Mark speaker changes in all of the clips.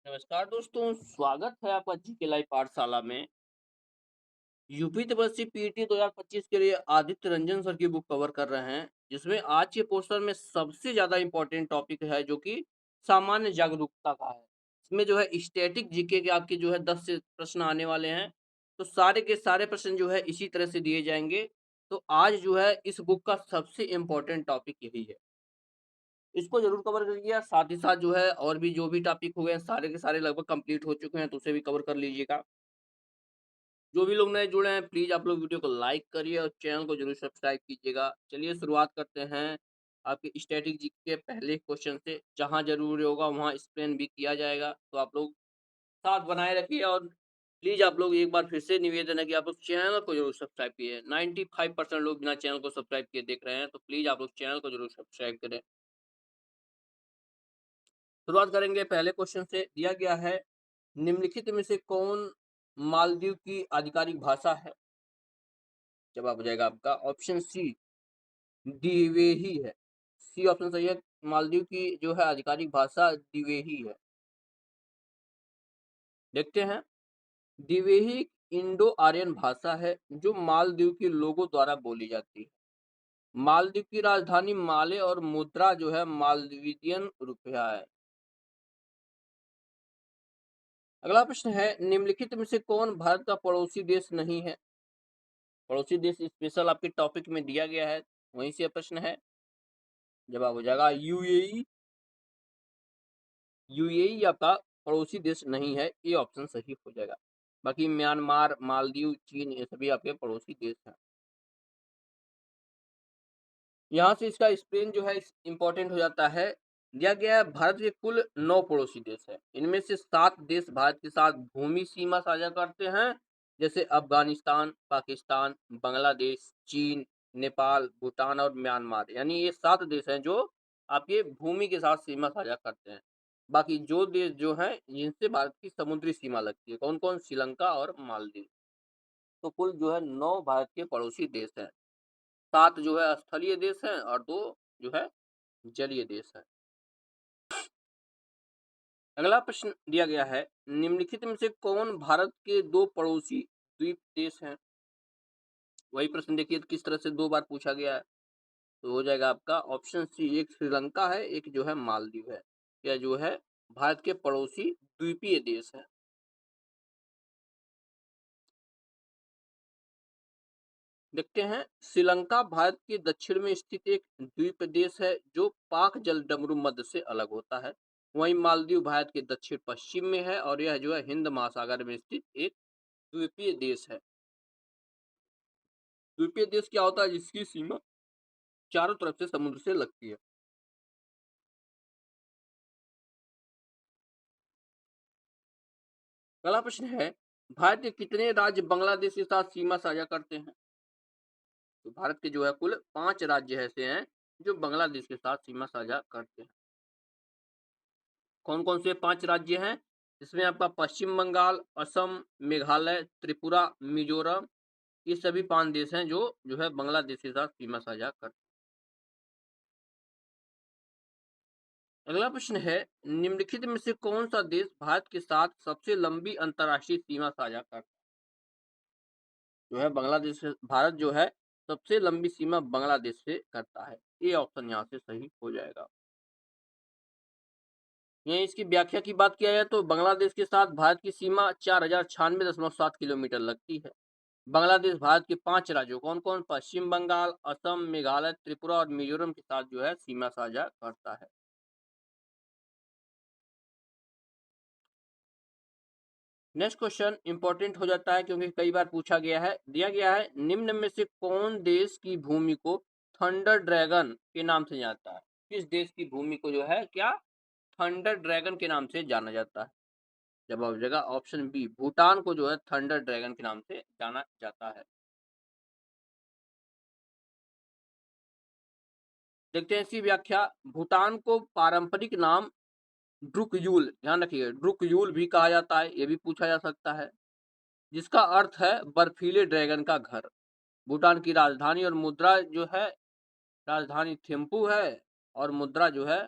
Speaker 1: नमस्कार दोस्तों, स्वागत है आपका जीके लाइव पाठशाला में। यूपी त्रिपल पीटी 2025 के लिए आदित्य रंजन सर की बुक कवर कर रहे हैं, जिसमें आज के पोस्टर में सबसे ज़्यादा इम्पोर्टेंट टॉपिक है जो कि सामान्य जागरूकता का है। इसमें जो है स्टैटिक जीके के आपके जो है 10 से प्रश्न आने वाले हैं, तो सारे के सारे प्रश्न जो है इसी तरह से दिए जाएँगे। तो आज जो है इस बुक का सबसे इम्पोर्टेंट टॉपिक यही है। इसको ज़रूर कवर करिएगा, साथ ही साथ जो है और भी जो भी टॉपिक हो गए सारे के सारे लगभग कंप्लीट हो चुके हैं, तो उसे भी कवर कर लीजिएगा। जो भी लोग नए जुड़े हैं प्लीज़ आप लोग वीडियो को लाइक करिए और चैनल को ज़रूर सब्सक्राइब कीजिएगा। चलिए शुरुआत करते हैं आपके स्टैटिक जीके के पहले क्वेश्चन से, जहाँ ज़रूरी होगा वहाँ एक्सप्लेन भी किया जाएगा। तो आप लोग साथ बनाए रखिए और प्लीज़ आप लोग एक बार फिर से निवेदन है कि आप लोग चैनल को ज़रूर सब्सक्राइब कीजिए। 95% लोग बिना चैनल को सब्सक्राइब किए देख रहे हैं, तो प्लीज़ आप लोग चैनल को ज़रूर सब्सक्राइब करें। शुरुआत करेंगे पहले क्वेश्चन से, दिया गया है निम्नलिखित में से कौन मालदीव की आधिकारिक भाषा है? जवाब हो जाएगा आपका ऑप्शन सी दिवेही है। सी ऑप्शन सही है। मालदीव की जो है आधिकारिक भाषा दिवेही है। देखते हैं। दिवेही इंडो आर्यन भाषा है जो मालदीव के लोगों द्वारा बोली जाती है। मालदीव की राजधानी माले और मुद्रा जो है मालदीवियन रुपया है। अगला प्रश्न है निम्नलिखित में से कौन भारत का पड़ोसी देश नहीं है? पड़ोसी देश स्पेशल आपके टॉपिक में दिया गया है, वहीं से प्रश्न है। जवाब हो जाएगा यूएई। यूएई आपका पड़ोसी देश नहीं है, ये ऑप्शन सही हो जाएगा। बाकी म्यांमार, मालदीव, चीन ये सभी आपके पड़ोसी देश हैं। यहाँ से इसका एक्सप्लेन जो है इम्पोर्टेंट हो जाता है। दिया गया है भारत के कुल 9 पड़ोसी देश हैं। इनमें से 7 देश भारत के साथ भूमि सीमा साझा करते हैं, जैसे अफ़गानिस्तान, पाकिस्तान, बांग्लादेश, चीन, नेपाल, भूटान और म्यांमार। यानी ये 7 देश हैं जो आपके भूमि के साथ सीमा साझा करते हैं। बाकी जो देश जो हैं जिनसे भारत की समुद्री सीमा लगती है, कौन-कौन? श्रीलंका और मालदीव। तो कुल जो है 9 भारत के पड़ोसी देश हैं। 7 जो है स्थलीय देश हैं और 2 जो है जलीय देश हैं। अगला प्रश्न दिया गया है निम्नलिखित में से कौन भारत के 2 पड़ोसी द्वीप देश हैं? वही प्रश्न देखिए किस तरह से 2 बार पूछा गया है। तो हो जाएगा आपका ऑप्शन सी, एक श्रीलंका है, एक जो है मालदीव है। यह जो है भारत के पड़ोसी द्वीपीय देश हैं। देखते हैं। श्रीलंका भारत के दक्षिण में स्थित एक द्वीप देश है जो पाक जलडमरू मध्य से अलग होता है। वहीं मालदीव भारत के दक्षिण पश्चिम में है और यह जो है हिंद महासागर में स्थित एक द्वीपीय देश है। द्वीपीय देश क्या होता है? जिसकी सीमा चारों तरफ से समुद्र से लगती है। अगला प्रश्न है भारत के कितने राज्य बांग्लादेश के साथ सीमा साझा करते हैं? तो भारत के जो है कुल 5 राज्य ऐसे हैं जो बांग्लादेश के साथ सीमा साझा करते हैं। कौन कौन से 5 राज्य हैं? इसमें आपका पश्चिम बंगाल, असम, मेघालय, त्रिपुरा, मिजोरम, ये सभी 5 देश हैं जो है बांग्लादेश के साथ सीमा साझा करते हैं। अगला प्रश्न है निम्नलिखित में से कौन सा देश भारत के साथ सबसे लंबी अंतर्राष्ट्रीय सीमा साझा करता है? जो है बांग्लादेश से भारत जो है सबसे लंबी सीमा बांग्लादेश से करता है। ये ऑप्शन यहाँ से सही हो जाएगा। यहीं इसकी व्याख्या की बात किया जाए तो बांग्लादेश के साथ भारत की सीमा 4096.7 किलोमीटर लगती है। बांग्लादेश भारत के 5 राज्यों कौन-कौन? पश्चिम बंगाल, असम, मेघालय, त्रिपुरा और मिजोरम के साथ जो है सीमा साझा करता है। नेक्स्ट क्वेश्चन इंपॉर्टेंट हो जाता है क्योंकि कई बार पूछा गया है। दिया गया है निम्न में से कौन देश की भूमि को थंडर ड्रैगन के नाम से जाता है? किस देश की भूमि को जो है क्या थंडर ड्रैगन के नाम से जाना जाता है? जवाब हो जाएगा ऑप्शन बी, भूटान को जो है थंडर ड्रैगन के नाम से जाना जाता है। देखते हैं इसकी व्याख्या। भूटान को पारंपरिक नाम ड्रुकयूल, ध्यान रखिए ड्रुकयूल भी कहा जाता है, ये भी पूछा जा सकता है, जिसका अर्थ है बर्फीले ड्रैगन का घर। भूटान की राजधानी और मुद्रा जो है, राजधानी थिम्पू है और मुद्रा जो है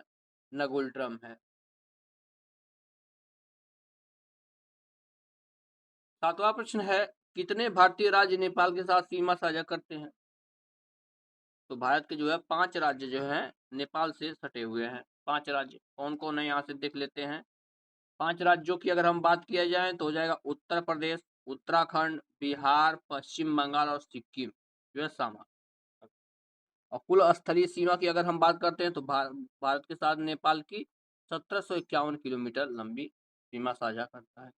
Speaker 1: नगुल्ट्रम है। सातवां प्रश्न है, कितने भारतीय राज्य नेपाल के साथ सीमा साझा करते हैं? तो भारत के जो है 5 राज्य जो हैं नेपाल से सटे हुए हैं। 5 राज्य कौन-कौन है यहाँ से देख लेते हैं। 5 राज्यों की अगर हम बात किया जाए तो हो जाएगा उत्तर प्रदेश, उत्तराखंड, बिहार, पश्चिम बंगाल और सिक्किम जो है शामिल। और कुल स्थलीय सीमा की अगर हम बात करते हैं तो भारत के साथ नेपाल की 1751 किलोमीटर लंबी सीमा साझा करता है।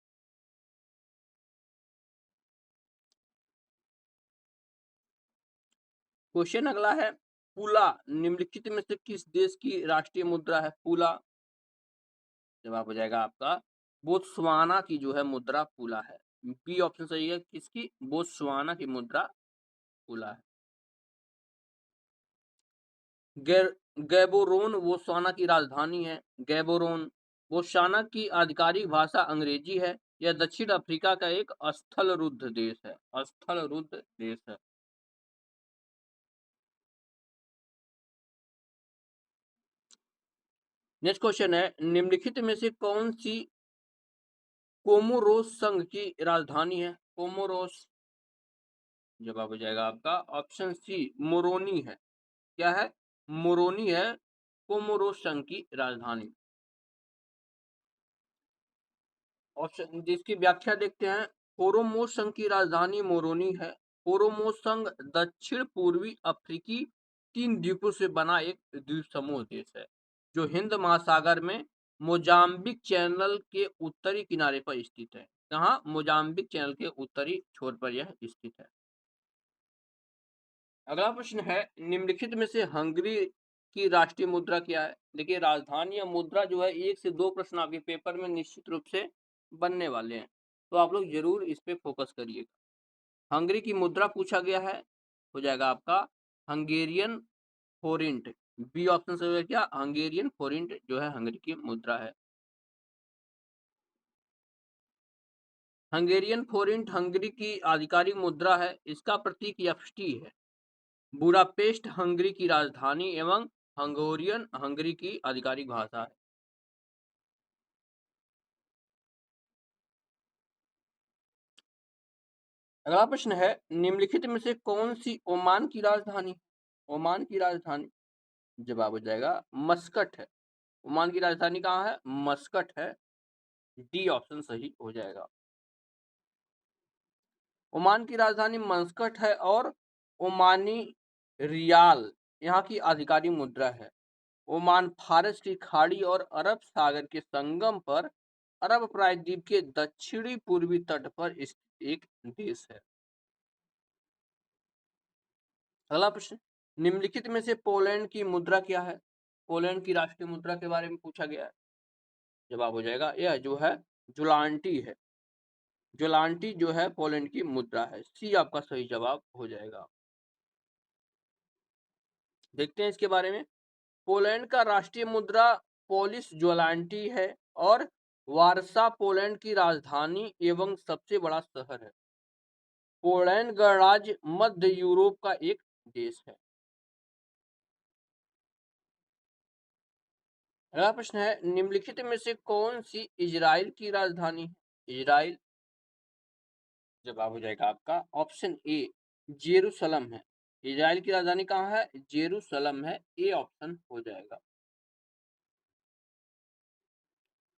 Speaker 1: क्वेश्चन अगला है, पुला निम्नलिखित में से किस देश की राष्ट्रीय मुद्रा है? पुला जवाब हो जाएगा आपका बोत्सवाना की जो है मुद्रा पुला है। बी ऑप्शन सही है, किसकी? बोत्सवाना की मुद्रा पुला है। गैबोरोन बोत्सवाना की राजधानी है। गैबोरोन बोत्सवाना की आधिकारिक भाषा अंग्रेजी है। यह दक्षिण अफ्रीका का एक स्थलरुद्ध देश है। स्थलरुद्ध देश है। नेक्स्ट क्वेश्चन है, निम्नलिखित में से कौन सी कोमोरोस संघ की राजधानी है? कोमोरोस जवाब हो जाएगा आपका ऑप्शन सी मोरोनी है। क्या है? मोरोनी है कोमोरोस संघ की राजधानी। ऑप्शन जिसकी व्याख्या देखते हैं, कोरोमोस संघ की राजधानी मोरोनी है। कोरोमोस संघ दक्षिण पूर्वी अफ्रीकी 3 द्वीपों से बना एक द्वीप समूह देश है जो हिंद महासागर में मोजाम्बिक चैनल के उत्तरी किनारे पर स्थित है। कहाँ? मोजाम्बिक चैनल के उत्तरी छोर पर यह स्थित है। अगला प्रश्न है, निम्नलिखित में से हंगरी की राष्ट्रीय मुद्रा क्या है? देखिए, राजधानी या मुद्रा जो है 1 से 2 प्रश्न आपके पेपर में निश्चित रूप से बनने वाले हैं, तो आप लोग जरूर इस पे फोकस करिएगा। हंगरी की मुद्रा पूछा गया है, हो जाएगा आपका हंगेरियन फोरिंट। बी ऑप्शन से होगा क्या? हंगेरियन फोरिंट जो है हंगरी की मुद्रा है। हंगेरियन फोरिंट हंगरी की आधिकारिक मुद्रा है। इसका प्रतीक एफटी है। बुडापेस्ट हंगरी की राजधानी एवं हंगोरियन हंगरी की आधिकारिक भाषा है। अगला प्रश्न है, निम्नलिखित में से कौन सी ओमान की राजधानी? ओमान की राजधानी जवाब हो जाएगा मस्कट है। ओमान की राजधानी कहाँ है? मस्कट है। डी ऑप्शन सही हो जाएगा। ओमान की राजधानी मस्कट है और ओमानी रियाल यहाँ की आधिकारिक मुद्रा है। ओमान फारस की खाड़ी और अरब सागर के संगम पर अरब प्रायद्वीप के दक्षिणी पूर्वी तट पर स्थित एक देश है। अगला प्रश्न, निम्नलिखित में से पोलैंड की मुद्रा क्या है? पोलैंड की राष्ट्रीय मुद्रा के बारे में पूछा गया है। जवाब हो जाएगा यह जो है जुलांटी है। जुलांटी जो है पोलैंड की मुद्रा है। सी आपका सही जवाब हो जाएगा। देखते हैं इसके बारे में। पोलैंड का राष्ट्रीय मुद्रा पोलिश ज्वालांटी है और वारसा पोलैंड की राजधानी एवं सबसे बड़ा शहर है। पोलैंड गणराज्य मध्य यूरोप का एक देश है। अगला प्रश्न है, निम्नलिखित में से कौन सी इजराइल की राजधानी है? इजराइल जवाब हो जाएगा आपका ऑप्शन ए जेरूसलम है। इजराइल की राजधानी कहाँ है? जेरूसलम है। ए ऑप्शन हो जाएगा।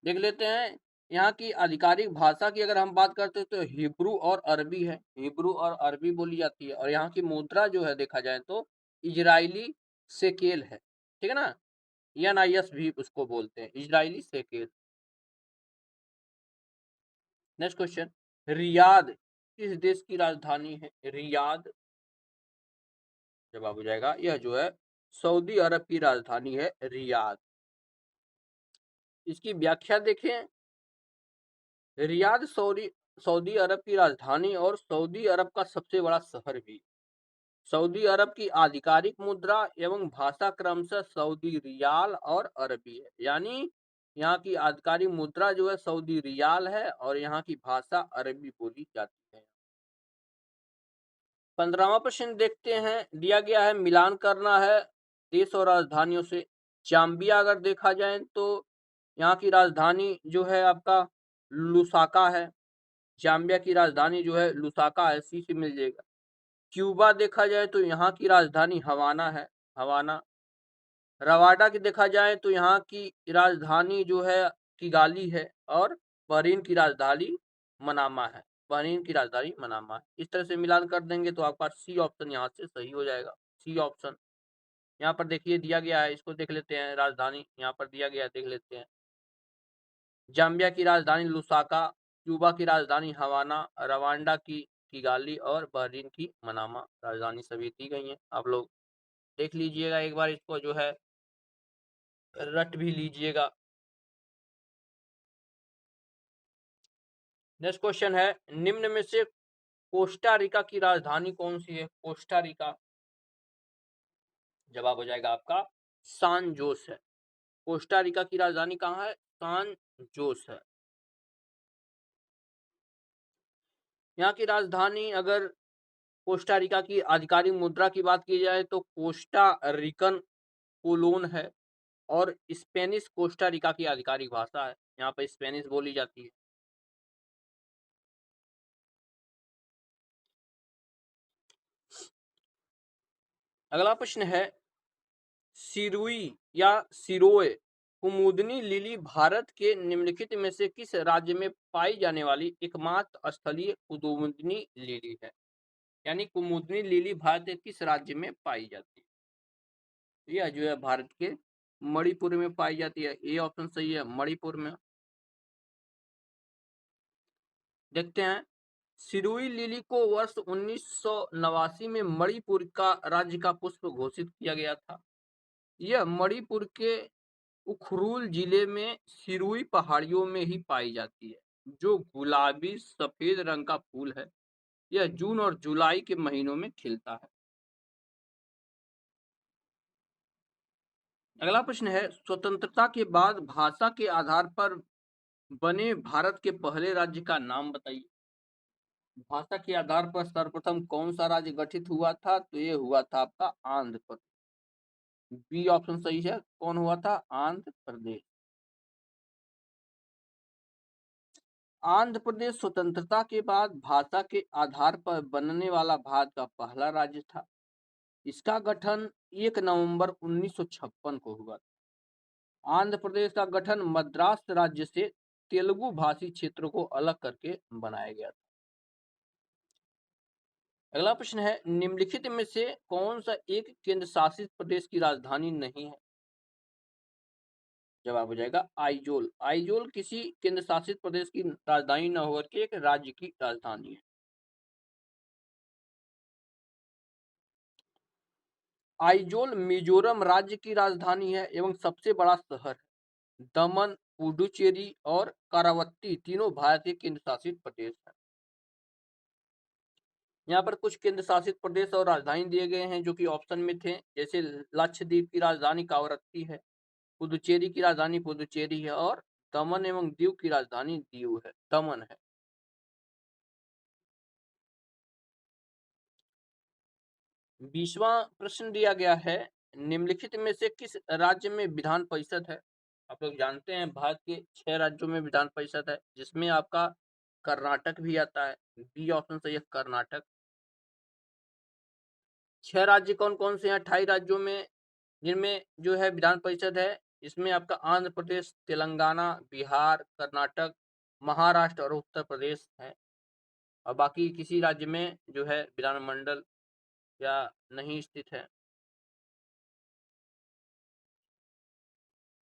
Speaker 1: देख लेते हैं यहाँ की आधिकारिक भाषा की अगर हम बात करते हैं तो हिब्रू और अरबी है। हिब्रू और अरबी बोली जाती है और यहाँ की मुद्रा जो है देखा जाए तो इजरायली सेकेल है। ठीक है ना, एनआईएस भी उसको बोलते हैं, Israeli shekel. Next question, Riyadh किस देश की राजधानी है? रियाद जवाब हो जाएगा यह जो है सऊदी अरब की राजधानी है रियाद। इसकी व्याख्या देखें, रियाद सऊदी अरब की राजधानी और सऊदी अरब का सबसे बड़ा शहर भी। सऊदी अरब की आधिकारिक मुद्रा एवं भाषा क्रमशः सऊदी रियाल और अरबी है। यानी यहाँ की आधिकारिक मुद्रा जो है सऊदी रियाल है और यहाँ की भाषा अरबी बोली जाती है। 15वां प्रश्न देखते हैं, दिया गया है मिलान करना है देश और राजधानियों से। जाम्बिया अगर देखा जाए तो यहाँ की राजधानी जो है आपका लुसाका है। जाम्बिया की राजधानी जो है लुसाका है, सी से मिल जाएगा। क्यूबा देखा जाए तो यहाँ की राजधानी हवाना है, हवाना। रवांडा की देखा जाए तो यहाँ की राजधानी जो है किगाली है, और बहरीन की राजधानी मनामा है, बहरीन की राजधानी मनामा है। इस तरह से मिलान कर देंगे तो आपका सी ऑप्शन यहाँ से सही हो जाएगा, सी ऑप्शन। यहाँ पर देखिए दिया गया है, इसको देख लेते हैं, राजधानी यहाँ पर दिया गया है, देख लेते हैं। जाम्बिया की राजधानी लुसाका, क्यूबा की राजधानी हवाना, रवांडा की किगाली और बहरीन की मनामा राजधानी सभी दी गई हैं। आप लोग देख लीजिएगा एक बार, इसको जो है रट भी लीजिएगा। नेक्स्ट क्वेश्चन है, निम्न में से कोस्टा रिका की राजधानी कौन सी है? कोस्टा रिका, जवाब हो जाएगा आपका सान जोस है। कोस्टा रिका की राजधानी कहाँ है? सान जोस है। यहाँ की राजधानी, अगर कोस्टा रिका की आधिकारिक मुद्रा की बात की जाए तो कोस्टा रिकन कोलोन है, और स्पेनिश कोस्टा रिका की आधिकारिक भाषा है, यहाँ पर स्पेनिश बोली जाती है। अगला प्रश्न है, सिरुई या सिरोए कुमुदनी लिली भारत के निम्नलिखित में से किस राज्य में पाई जाने वाली एकमात्र स्थलीय कुमुदनी लिली है? यानी कुमुदनी लिली भारत के किस राज्य में पाई जाती है? यह जो है भारत के मणिपुर में पाई जाती है, ये ऑप्शन सही है, मणिपुर में। देखते हैं, सिरुई लिली को वर्ष 1989 में मणिपुर का राज्य का पुष्प घोषित किया गया था। यह मणिपुर के उखरुल जिले में सिरुई पहाड़ियों में ही पाई जाती है, जो गुलाबी सफेद रंग का फूल है। यह जून और जुलाई के महीनों में खिलता है। अगला प्रश्न है, स्वतंत्रता के बाद भाषा के आधार पर बने भारत के पहले राज्य का नाम बताइए। भाषा के आधार पर सर्वप्रथम कौन सा राज्य गठित हुआ था? तो ये हुआ था आपका आंध्र प्रदेश। बी ऑप्शन सही है, कौन हुआ था? आंध्र प्रदेश। आंध्र प्रदेश स्वतंत्रता के बाद भाषा के आधार पर बनने वाला भारत का पहला राज्य था। इसका गठन 1 नवंबर 1956 को हुआ था। आंध्र प्रदेश का गठन मद्रास राज्य से तेलुगु भाषी क्षेत्रों को अलग करके बनाया गया था। अगला प्रश्न है, निम्नलिखित में से कौन सा एक केंद्र शासित प्रदेश की राजधानी नहीं है? जवाब हो जाएगा आइजोल। आइजोल किसी केंद्र शासित प्रदेश की राजधानी न होकर के एक राज्य की राजधानी है। आइजोल मिजोरम राज्य की राजधानी है एवं सबसे बड़ा शहर है। दमन, पुडुचेरी और करावत्ती तीनों भारत के केंद्र शासित प्रदेश हैं। यहाँ पर कुछ केंद्र शासित प्रदेश और राजधानी दिए गए हैं जो कि ऑप्शन में थे, जैसे लक्षद्वीप की राजधानी कावरत्ती है, पुदुचेरी की राजधानी पुदुचेरी है, और दमन एवं दीव की राजधानी दीव है, दमन है। 20वां प्रश्न दिया गया है, निम्नलिखित में से किस राज्य में विधान परिषद है? आप लोग जानते हैं भारत के 6 राज्यों में विधान परिषद है, जिसमें आपका कर्नाटक भी आता है। बी ऑप्शन सही है, कर्नाटक। 6 राज्य कौन कौन से हैं 28 राज्यों में, जिनमें जो है विधान परिषद है? इसमें आपका आंध्र प्रदेश, तेलंगाना, बिहार, कर्नाटक, महाराष्ट्र और उत्तर प्रदेश है, और बाकी किसी राज्य में जो है विधानमंडल या नहीं स्थित है।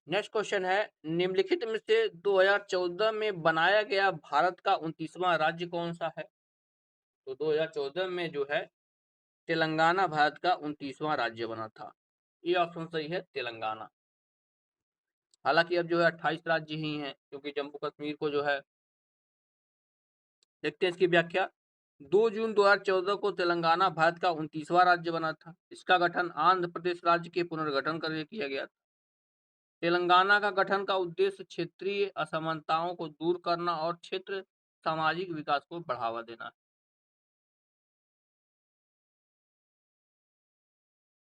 Speaker 1: नेक्स्ट क्वेश्चन है, निम्नलिखित में से 2014 में बनाया गया भारत का 29वां राज्य कौन सा है? तो 2014 में जो है तेलंगाना भारत का 29वां राज्य बना था। ये ऑप्शन सही है, तेलंगाना। हालांकि अब जो है 28 राज्य ही हैं, क्योंकि जम्मू कश्मीर को जो है, देखते हैं इसकी व्याख्या। 2 जून 2014 को तेलंगाना भारत का 29वां राज्य बना था। इसका गठन आंध्र प्रदेश राज्य के पुनर्गठन करके किया गया था। तेलंगाना का गठन का उद्देश्य क्षेत्रीय असमानताओं को दूर करना और क्षेत्र सामाजिक विकास को बढ़ावा देना है।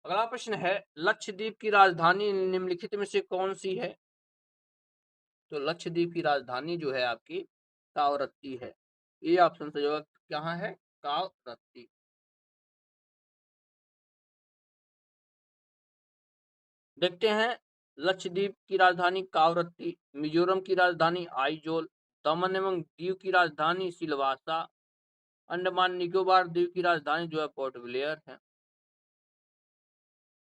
Speaker 1: अगला प्रश्न है, लक्षद्वीप की राजधानी निम्नलिखित में से कौन सी है? तो लक्षद्वीप की राजधानी जो है आपकी कावरत्ती है। ए ऑप्शन सही होगा। कहाँ है? कावरत्ती। देखते हैं, लक्षद्वीप की राजधानी कावरत्ती, मिजोरम की राजधानी आइजोल, दमन एवं दीव की राजधानी सिलवासा, अंडमान निकोबार द्वीप की राजधानी जो है पोर्ट ब्लेयर है।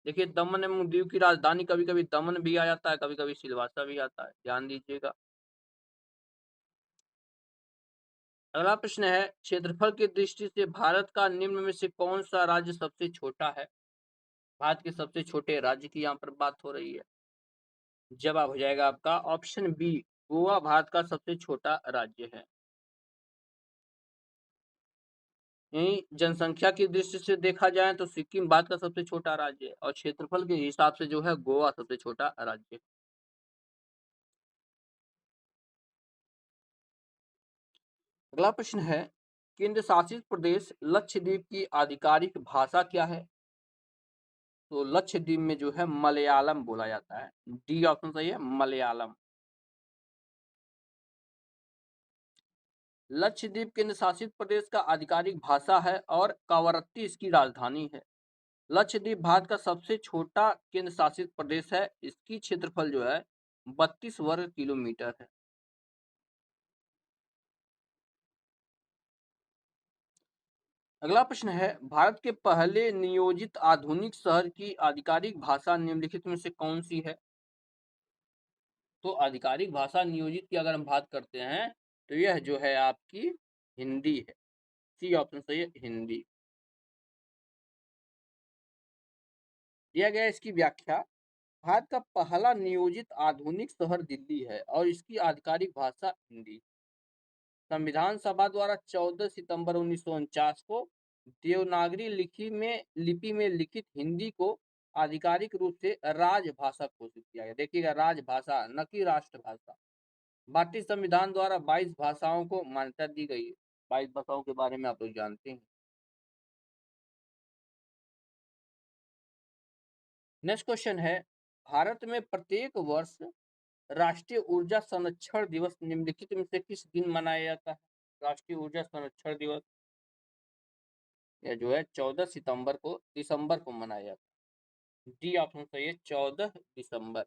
Speaker 1: देखिए, दमन एवं दीव की राजधानी कभी-कभी दमन भी आ जाता है, कभी-कभी सिलवासा भी आता है, ध्यान दीजिएगा। अगला प्रश्न है, क्षेत्रफल की दृष्टि से भारत का निम्न में से कौन-सा राज्य सबसे छोटा है? भारत के सबसे छोटे राज्य की यहाँ पर बात हो रही है। जवाब हो जाएगा आपका ऑप्शन बी, गोवा भारत का सबसे छोटा राज्य है। यहीं जनसंख्या की दृष्टि से देखा जाए तो सिक्किम भारत का सबसे छोटा राज्य है और क्षेत्रफल के हिसाब से जो है गोवा सबसे छोटा राज्य है। अगला प्रश्न है, केंद्र शासित प्रदेश लक्षद्वीप की आधिकारिक भाषा क्या है? तो लक्षद्वीप में जो है मलयालम बोला जाता है। डी ऑप्शन सही है, मलयालम। लक्षद्वीप केंद्र शासित प्रदेश का आधिकारिक भाषा है और कावरत्ती इसकी राजधानी है। लक्षद्वीप भारत का सबसे छोटा केंद्र शासित प्रदेश है। इसकी क्षेत्रफल जो है 32 वर्ग किलोमीटर है। अगला प्रश्न है, भारत के पहले नियोजित आधुनिक शहर की आधिकारिक भाषा निम्नलिखित में से कौन सी है? तो आधिकारिक भाषा नियोजित की अगर हम बात करते हैं तो यह जो है आपकी हिंदी है। सी ऑप्शन सही है, हिंदी। दिया गया इसकी व्याख्या, भारत का पहला नियोजित आधुनिक शहर दिल्ली है और इसकी आधिकारिक भाषा हिंदी। संविधान सभा द्वारा 14 सितंबर 1949 को देवनागरी लिपि में लिखित हिंदी को आधिकारिक रूप से राजभाषा घोषित किया गया। देखिएगा, राजभाषा न कि राष्ट्रभाषा। भारतीय संविधान द्वारा 22 भाषाओं को मान्यता दी गई है। 22 भाषाओं के बारे में आप लोग जानते हैं। नेक्स्ट क्वेश्चन है, भारत में प्रत्येक वर्ष राष्ट्रीय ऊर्जा संरक्षण दिवस निम्नलिखित में से किस दिन मनाया जाता है? राष्ट्रीय ऊर्जा संरक्षण दिवस यह जो है 14 सितंबर को दिसंबर को मनाया जाता है। डी ऑप्शन सही है, 14 दिसंबर।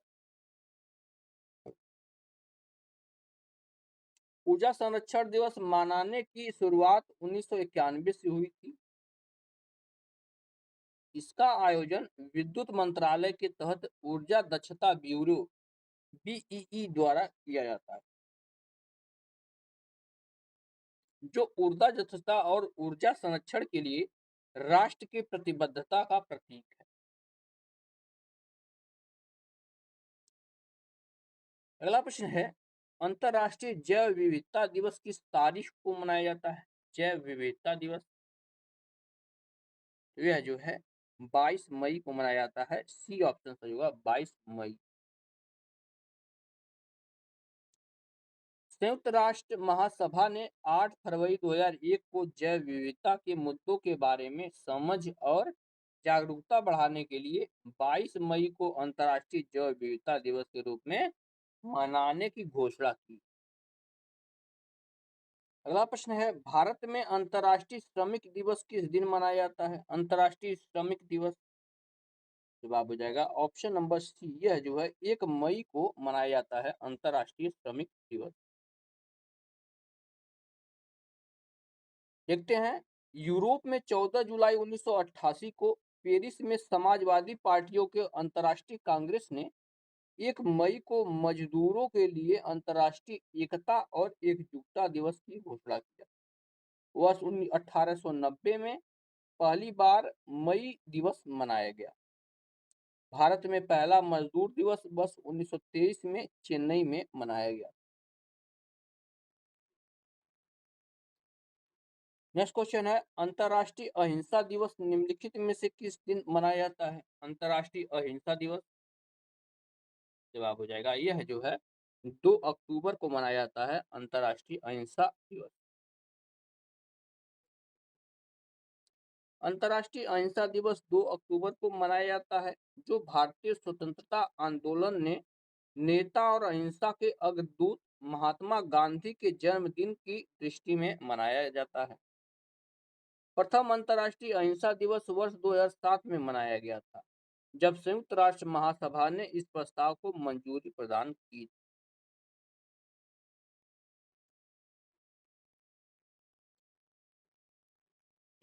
Speaker 1: ऊर्जा संरक्षण दिवस मनाने की शुरुआत 1991 से हुई थी। इसका आयोजन विद्युत मंत्रालय के तहत ऊर्जा दक्षता ब्यूरो बीईई द्वारा किया जाता है, जो ऊर्जा दक्षता और ऊर्जा संरक्षण के लिए राष्ट्र की प्रतिबद्धता का प्रतीक है। अगला प्रश्न है, अंतर्राष्ट्रीय जैव विविधता दिवस किस तारीख को मनाया जाता है? जैव विविधता दिवस यह जो है 22 मई को मनाया जाता है। सी ऑप्शन सही होगा, 22 मई। संयुक्त राष्ट्र महासभा ने 8 फरवरी 2001 को जैव विविधता के मुद्दों के बारे में समझ और जागरूकता बढ़ाने के लिए 22 मई को अंतर्राष्ट्रीय जैव विविधता दिवस के रूप में मनाने की घोषणा की। अगला प्रश्न है, भारत में अंतर्राष्ट्रीय श्रमिक दिवस किस दिन मनाया जाता है? अंतर्राष्ट्रीय श्रमिक दिवस जवाब हो जाएगा ऑप्शन नंबर सी, यह जो है 1 मई को मनाया जाता है अंतर्राष्ट्रीय श्रमिक दिवस। देखते हैं, यूरोप में 14 जुलाई 1988 को पेरिस में समाजवादी पार्टियों के अंतर्राष्ट्रीय कांग्रेस ने 1 मई को मजदूरों के लिए अंतर्राष्ट्रीय एकता और एकजुटता दिवस की घोषणा किया। वर्ष 1890 में पहली बार मई दिवस मनाया गया। भारत में पहला मजदूर दिवस वर्ष 1923 में चेन्नई में मनाया गया। नेक्स्ट क्वेश्चन है, अंतर्राष्ट्रीय अहिंसा दिवस निम्नलिखित में से किस दिन मनाया जाता है? अंतर्राष्ट्रीय अहिंसा दिवस जवाब हो जाएगा, यह जो है 2 अक्टूबर को मनाया जाता है अंतर्राष्ट्रीय अहिंसा दिवस। अंतर्राष्ट्रीय अहिंसा दिवस 2 अक्टूबर को मनाया जाता है, जो भारतीय स्वतंत्रता आंदोलन ने नेता और अहिंसा के अग्रदूत महात्मा गांधी के जन्मदिन की दृष्टि में मनाया जाता है। प्रथम अंतर्राष्ट्रीय अहिंसा दिवस वर्ष 2007 में मनाया गया था, जब संयुक्त राष्ट्र महासभा ने इस प्रस्ताव को मंजूरी प्रदान की।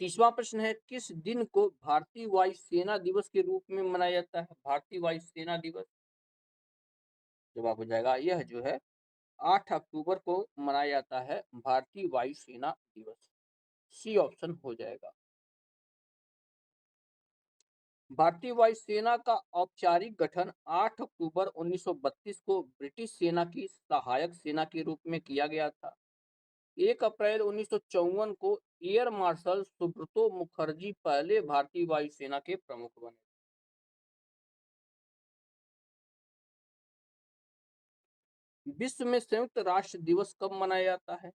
Speaker 1: 30वां प्रश्न है, किस दिन को भारतीय वायुसेना दिवस के रूप में मनाया जाता है? भारतीय वायुसेना दिवस जवाब हो जाएगा, यह जो है 8 अक्टूबर को मनाया जाता है भारतीय वायुसेना दिवस। सी ऑप्शन हो जाएगा। भारतीय वायुसेना का औपचारिक गठन 8 अक्टूबर 1932 को ब्रिटिश सेना की सहायक सेना के रूप में किया गया था। 1 अप्रैल 1954 को एयर मार्शल सुब्रतो मुखर्जी पहले भारतीय वायुसेना के प्रमुख बने। विश्व में संयुक्त राष्ट्र दिवस कब मनाया जाता है?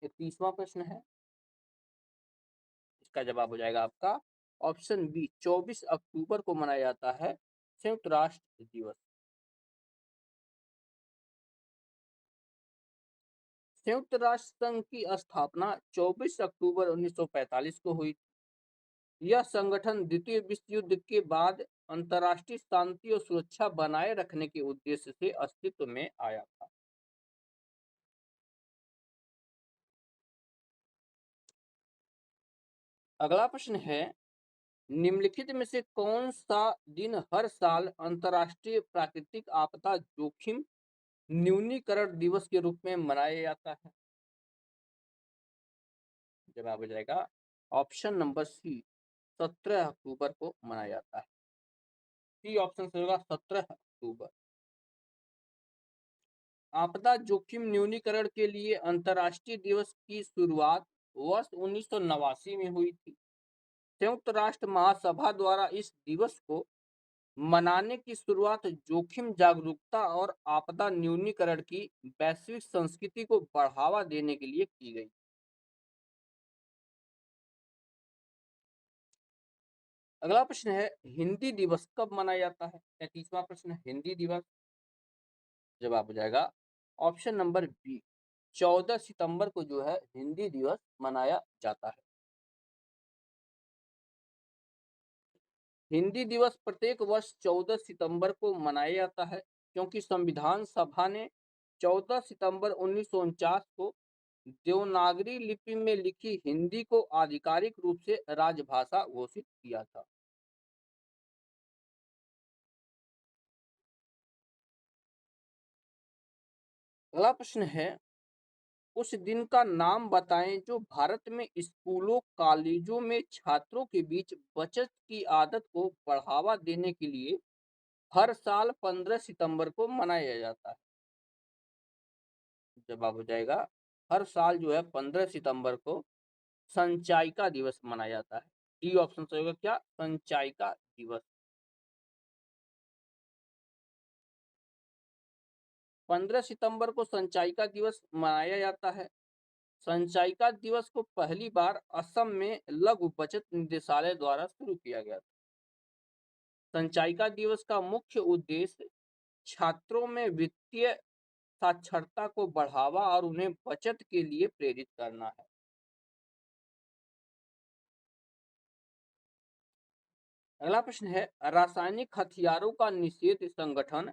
Speaker 1: ये 30वां प्रश्न है। इसका जवाब हो जाएगा आपका ऑप्शन बी, 24 अक्टूबर को मनाया जाता है संयुक्त राष्ट्र दिवस। संयुक्त राष्ट्र संघ की स्थापना 24 अक्टूबर 1945 को हुई। यह संगठन द्वितीय विश्व युद्ध के बाद अंतर्राष्ट्रीय शांति और सुरक्षा बनाए रखने के उद्देश्य से अस्तित्व में आया था। अगला प्रश्न है, निम्नलिखित में से कौन सा दिन हर साल अंतर्राष्ट्रीय प्राकृतिक आपदा जोखिम न्यूनीकरण दिवस के रूप में मनाया जाता है? जवाब हो जाएगा ऑप्शन नंबर सी, 17 अक्टूबर को मनाया जाता है। सी ऑप्शन से होगा 17 अक्टूबर। आपदा जोखिम न्यूनीकरण के लिए अंतर्राष्ट्रीय दिवस की शुरुआत वर्ष 1989 में हुई थी। संयुक्त राष्ट्र महासभा द्वारा इस दिवस को मनाने की शुरुआत जोखिम जागरूकता और आपदा न्यूनीकरण की वैश्विक संस्कृति को बढ़ावा देने के लिए की गई। अगला प्रश्न है, हिंदी दिवस कब मनाया जाता है? 33वां प्रश्न, हिंदी दिवस जवाब हो जाएगा ऑप्शन नंबर बी, 14 सितंबर को जो है हिंदी दिवस मनाया जाता है। हिंदी दिवस प्रत्येक वर्ष 14 सितंबर को मनाया जाता है, क्योंकि संविधान सभा ने 14 सितंबर 1949 को देवनागरी लिपि में लिखी हिंदी को आधिकारिक रूप से राजभाषा घोषित किया था। अगला प्रश्न है, उस दिन का नाम बताएं जो भारत में स्कूलों कॉलेजों में छात्रों के बीच बचत की आदत को बढ़ावा देने के लिए हर साल 15 सितंबर को मनाया जाता है। जवाब हो जाएगा, हर साल जो है 15 सितंबर को संचायिका दिवस मनाया जाता है। डी ऑप्शन से होगा क्या, संचायिका दिवस। 15 सितंबर को संचायिका दिवस मनाया जाता है। संचायिका दिवस को पहली बार असम में लघु बचत निदेशालय द्वारा शुरू किया गया था। संचायिका दिवस का मुख्य उद्देश्य छात्रों में वित्तीय साक्षरता को बढ़ावा और उन्हें बचत के लिए प्रेरित करना है। अगला प्रश्न है, रासायनिक हथियारों का निषेध संगठन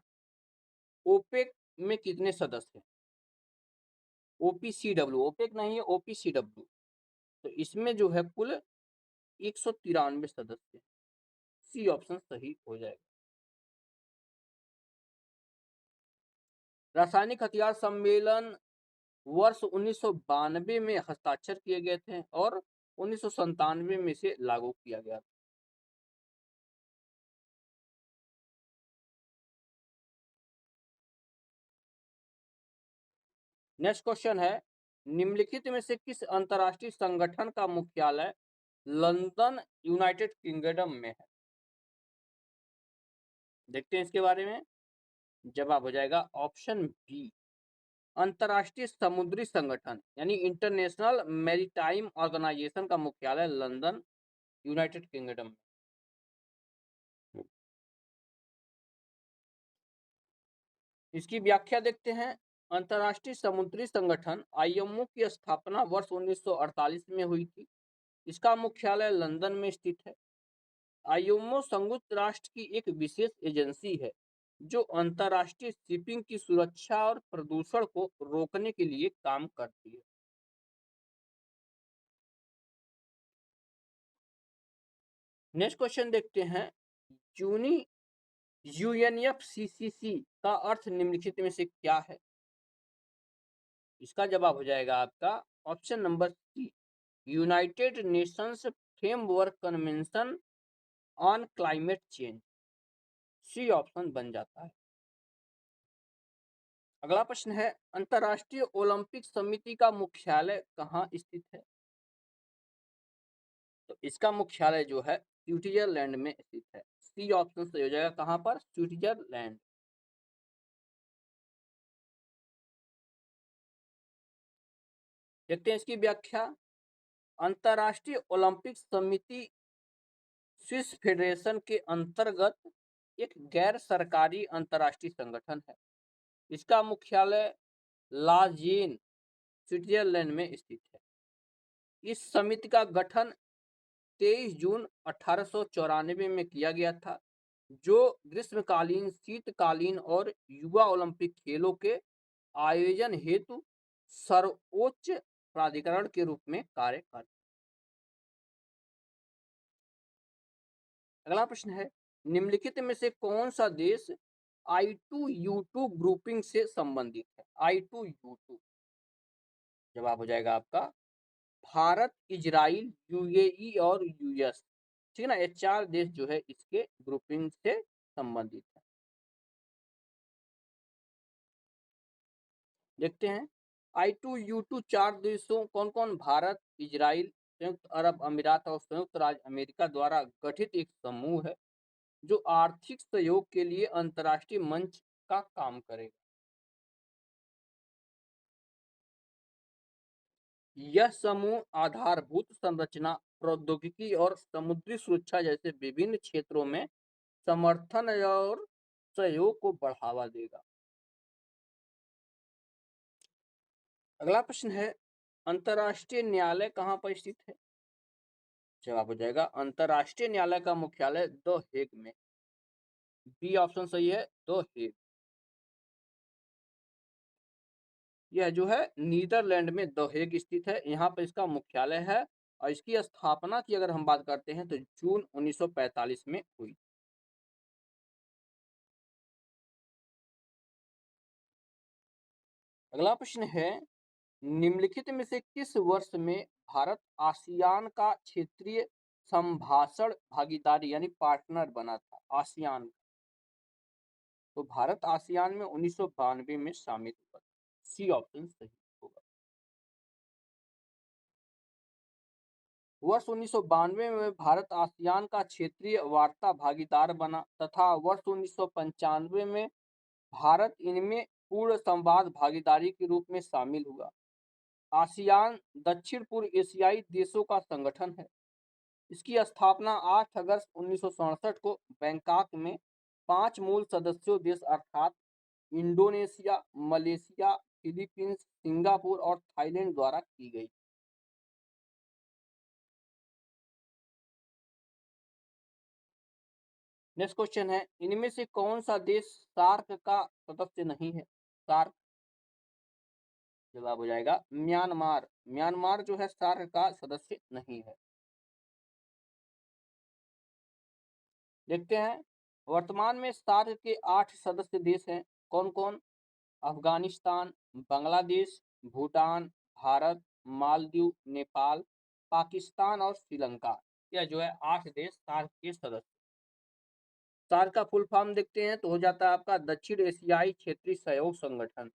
Speaker 1: ओपेक में कितने सदस्य हैं? ओपीसीडब्ल्यू, ओपेक नहीं है, ओपीसीडब्ल्यू। तो इसमें जो है कुल 193 सदस्य। सी ऑप्शन सही हो जाएगा। रासायनिक हथियार सम्मेलन वर्ष 1992 में हस्ताक्षर किए गए थे और 1997 में से लागू किया गया। नेक्स्ट क्वेश्चन है, निम्नलिखित में से किस अंतर्राष्ट्रीय संगठन का मुख्यालय लंदन यूनाइटेड किंगडम में है? देखते हैं इसके बारे में। जवाब हो जाएगा ऑप्शन बी, अंतर्राष्ट्रीय समुद्री संगठन यानी इंटरनेशनल मैरीटाइम ऑर्गेनाइजेशन का मुख्यालय लंदन यूनाइटेड किंगडम में। इसकी व्याख्या देखते हैं। अंतर्राष्ट्रीय समुद्री संगठन आईएमओ की स्थापना वर्ष 1948 में हुई थी। इसका मुख्यालय लंदन में स्थित है। आईएमओ संयुक्त राष्ट्र की एक विशेष एजेंसी है जो अंतर्राष्ट्रीय शिपिंग की सुरक्षा और प्रदूषण को रोकने के लिए काम करती है। नेक्स्ट क्वेश्चन देखते हैं। जूनी यूएनएफसीसीसी का अर्थ निम्नलिखित में से क्या है? इसका जवाब हो जाएगा आपका option number C, United Nations framework convention on climate change. C option बन जाता है। अगला प्रश्न है, अंतर्राष्ट्रीय ओलंपिक समिति का मुख्यालय कहाँ स्थित है? तो इसका मुख्यालय जो है स्विट्जरलैंड में स्थित है। सी ऑप्शन सही हो जाएगा। कहाँ पर? स्विट्जरलैंड। देखते हैं इसकी व्याख्या। अंतर्राष्ट्रीय ओलंपिक समिति स्विस फेडरेशन के अंतर्गत एक गैर सरकारी अंतर्राष्ट्रीय संगठन है। इसका मुख्यालय लाजेन स्विट्जरलैंड में स्थित है। इस समिति का गठन 23 जून 1894 में किया गया था, जो ग्रीष्मकालीन, शीतकालीन और युवा ओलंपिक खेलों के आयोजन हेतु सर्वोच्च प्राधिकरण के रूप में कार्य करता है। अगला प्रश्न है, निम्नलिखित में से कौन सा देश I2U2 ग्रुपिंग से संबंधित है? I2U2 जवाब हो जाएगा आपका भारत, इजराइल, यूएई और यूएस। ठीक है ना, ये चार देश जो है इसके ग्रुपिंग से संबंधित है। देखते हैं I2U2 चार देशों कौन कौन? भारत, इजराइल, संयुक्त अरब अमीरात और संयुक्त राज्य अमेरिका द्वारा गठित एक समूह है जो आर्थिक सहयोग के लिए अंतर्राष्ट्रीय मंच का काम करेगा। यह समूह आधारभूत संरचना, प्रौद्योगिकी और समुद्री सुरक्षा जैसे विभिन्न क्षेत्रों में समर्थन और सहयोग को बढ़ावा देगा। अगला प्रश्न है, अंतर्राष्ट्रीय न्यायालय कहाँ पर स्थित है? जवाब हो जाएगा अंतर्राष्ट्रीय न्यायालय का मुख्यालय द हेग में। बी ऑप्शन सही है, द हेग। यह जो है नीदरलैंड में द हेग स्थित है। यहाँ पर इसका मुख्यालय है और इसकी स्थापना की अगर हम बात करते हैं तो जून 1945 में हुई। अगला प्रश्न है, निम्नलिखित में से किस वर्ष में भारत आसियान का क्षेत्रीय संभाषण भागीदारी यानी पार्टनर बना था? आसियान, तो भारत आसियान में 1992 में शामिल हुआ। सी ऑप्शन सही होगा। वर्ष 1992 में भारत आसियान का क्षेत्रीय वार्ता भागीदार बना तथा वर्ष 1995 में भारत इनमें पूर्ण संवाद भागीदारी के रूप में शामिल हुआ। आसियान दक्षिण पूर्व एशियाई देशों का संगठन है। इसकी स्थापना 8 अगस्त 1967 को बैंकॉक में 5 मूल सदस्यों देश अर्थात इंडोनेशिया, मलेशिया, फिलीपींस, सिंगापुर और थाईलैंड द्वारा की गई। नेक्स्ट क्वेश्चन है, इनमें से कौन सा देश सार्क का सदस्य नहीं है? सार्क जवाब हो जाएगा म्यांमार। म्यांमार जो है सार्क का सदस्य नहीं है। देखते हैं, वर्तमान में सार्क के 8 सदस्य देश हैं। कौन कौन? अफगानिस्तान, बांग्लादेश, भूटान, भारत, मालदीव, नेपाल, पाकिस्तान और श्रीलंका। यह जो है 8 देश सार्क के सदस्य। सार्क का फुल फॉर्म देखते हैं तो हो जाता है आपका दक्षिण एशियाई क्षेत्रीय सहयोग संगठन।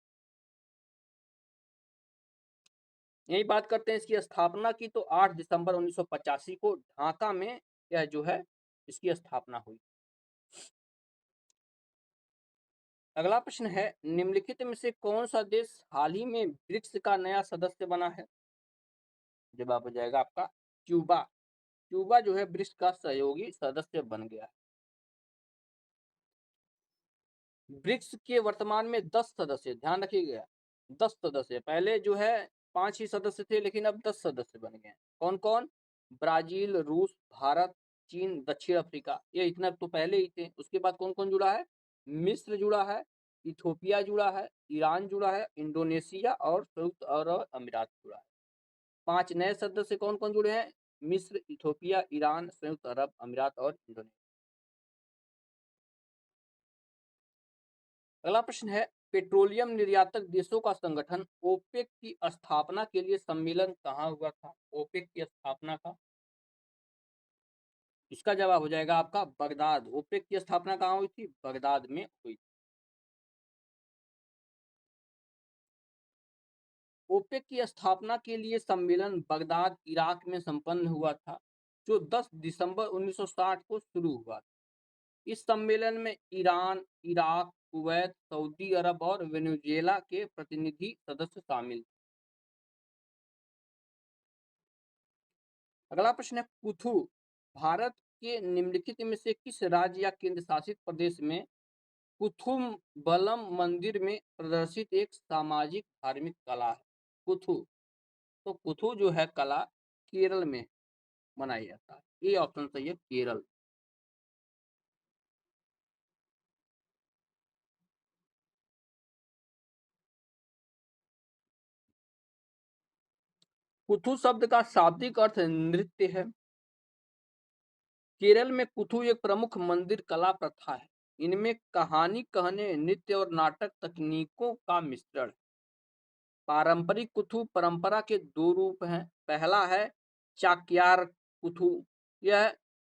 Speaker 1: यही बात करते हैं इसकी स्थापना की, तो 8 दिसंबर 1985 को ढाका में यह जो है इसकी स्थापना हुई। अगला प्रश्न है, निम्नलिखित में से कौन सा देश हाल ही में ब्रिक्स का नया सदस्य बना है? जवाब हो जाएगा आपका क्यूबा। क्यूबा जो है ब्रिक्स का सहयोगी सदस्य बन गया है। ब्रिक्स के वर्तमान में 10 सदस्य, ध्यान रखिएगा 10 सदस्य, पहले जो है 5 ही सदस्य थे लेकिन अब 10 सदस्य बन गए हैं। कौन कौन? ब्राजील, रूस, भारत, चीन, दक्षिण अफ्रीका, ये इतना तो पहले ही थे। उसके बाद कौन कौन जुड़ा है? मिस्र जुड़ा है, इथोपिया जुड़ा है, ईरान जुड़ा है, इंडोनेशिया और संयुक्त अरब अमीरात जुड़ा है। 5 नए सदस्य कौन कौन जुड़े हैं? मिस्र, इथोपिया, ईरान, संयुक्त अरब अमीरात और इंडोनेशिया। अगला प्रश्न है, पेट्रोलियम निर्यातक देशों का संगठन ओपेक की स्थापना के लिए सम्मेलन कहाँ हुआ था? ओपेक की स्थापना का, इसका जवाब हो जाएगा आपका बगदाद। ओपेक की स्थापना कहाँ हुई थी? बगदाद में हुई। ओपेक की स्थापना के लिए सम्मेलन बगदाद, इराक में संपन्न हुआ था, जो 10 दिसंबर 1960 को शुरू हुआ। इस सम्मेलन में ईरान, इराक, कुवैत, सऊदी अरब और वेनेजुएला के प्रतिनिधि सदस्य शामिल। अगला प्रश्न है, कुथु भारत के निम्नलिखित में से किस राज्य या केंद्र शासित प्रदेश में कुथुम्बलम मंदिर में प्रदर्शित एक सामाजिक धार्मिक कला है? कुथु, तो कुथु जो है कला केरल में मनाया जाता है। ये ऑप्शन सही है, केरल। कुथु शब्द का शाब्दिक अर्थ नृत्य है। केरल में कुथु एक प्रमुख मंदिर कला प्रथा है। इनमें कहानी कहने, नृत्य और नाटक तकनीकों का मिश्रण। पारंपरिक कुथु परंपरा के दो रूप हैं। पहला है चाक्यार कुथु, यह